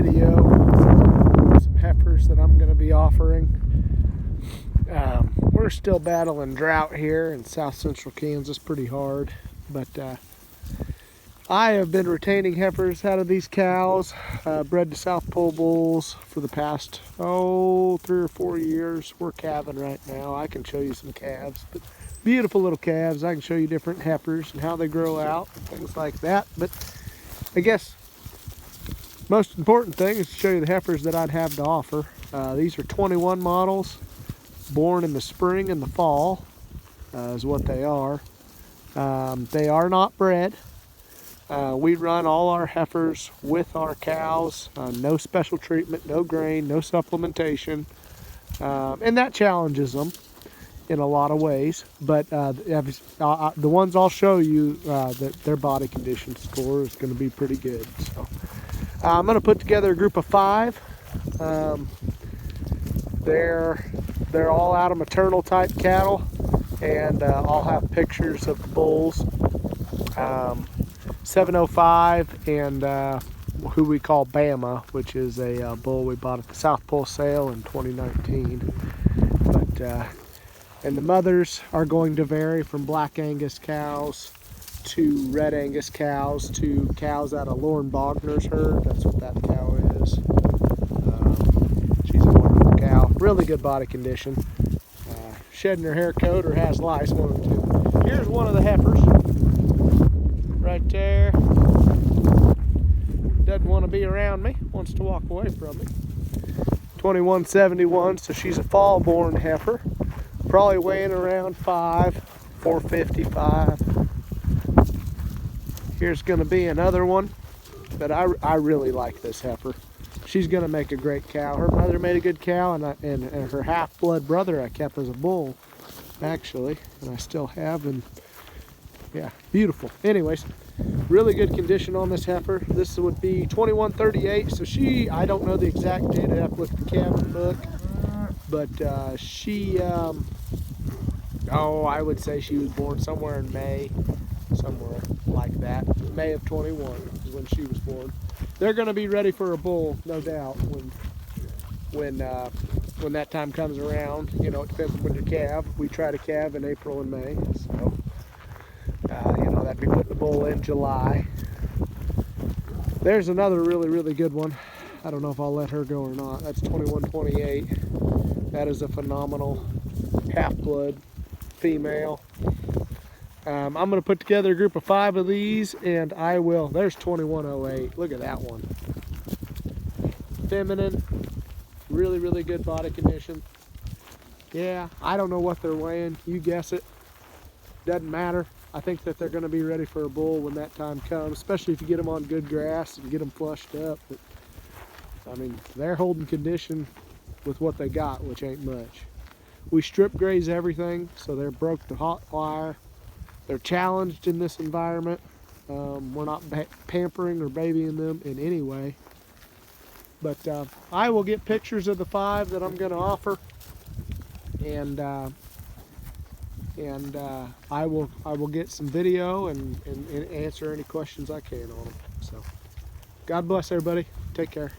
video, some heifers that I'm going to be offering. We're still battling drought here in south central Kansas pretty hard, but I have been retaining heifers out of these cows, bred to South Pole bulls for the past 3 or 4 years. We're calving right now. I can show you some calves, but beautiful little calves. I can show you different heifers and how they grow out and things like that. But I guess most important thing is to show you the heifers that I'd have to offer. These are 21 models, born in the spring and the fall, is what they are. They are not bred. We run all our heifers with our cows, no special treatment, no grain, no supplementation, and that challenges them in a lot of ways. But the ones I'll show you, that their body condition score is going to be pretty good. So I'm going to put together a group of 5. They're all out of maternal type cattle, and I'll have pictures of the bulls. 705 and who we call Bama, which is a bull we bought at the South Pole sale in 2019. But and the mothers are going to vary from black Angus cows to red Angus cows to cows out of Lauren Bogner's herd. That's what that cow is. She's a wonderful cow, really good body condition. Shedding her hair coat or has lice, one of the two. Here's one of the heifers. Right there. Doesn't want to be around me, wants to walk away from me. 2171, so she's a fall born heifer. Probably weighing around 455. Here's going to be another one, but I really like this heifer. She's going to make a great cow. Her mother made a good cow, and her half-blood brother I kept as a bull, actually, and I still have, and yeah, beautiful. Anyways, really good condition on this heifer. This would be 2138. So I don't know the exact date. I have to look at the calving book, but I would say she was born somewhere in May, somewhere like that. May of 21 is when she was born. They're going to be ready for a bull, no doubt, when that time comes around. You know, it depends on when you calve. We try to calve in April and May, so. That'd be putting the bull in July. There's another really good one. I don't know if I'll let her go or not. That's 2128. That is a phenomenal half-blood female. I'm going to put together a group of 5 of these, and I will. There's 2108. Look at that one. Feminine, really good body condition. Yeah, I don't know what they're weighing. You guess it. Doesn't matter. I think that they're going to be ready for a bull when that time comes, especially if you get them on good grass and get them flushed up. But, I mean, they're holding condition with what they got, which ain't much. We strip graze everything, so they're broke to hot wire. They're challenged in this environment. We're not pampering or babying them in any way. But I will get pictures of the 5 that I'm going to offer, and I will get some video and answer any questions I can on them. So, God bless everybody. Take care.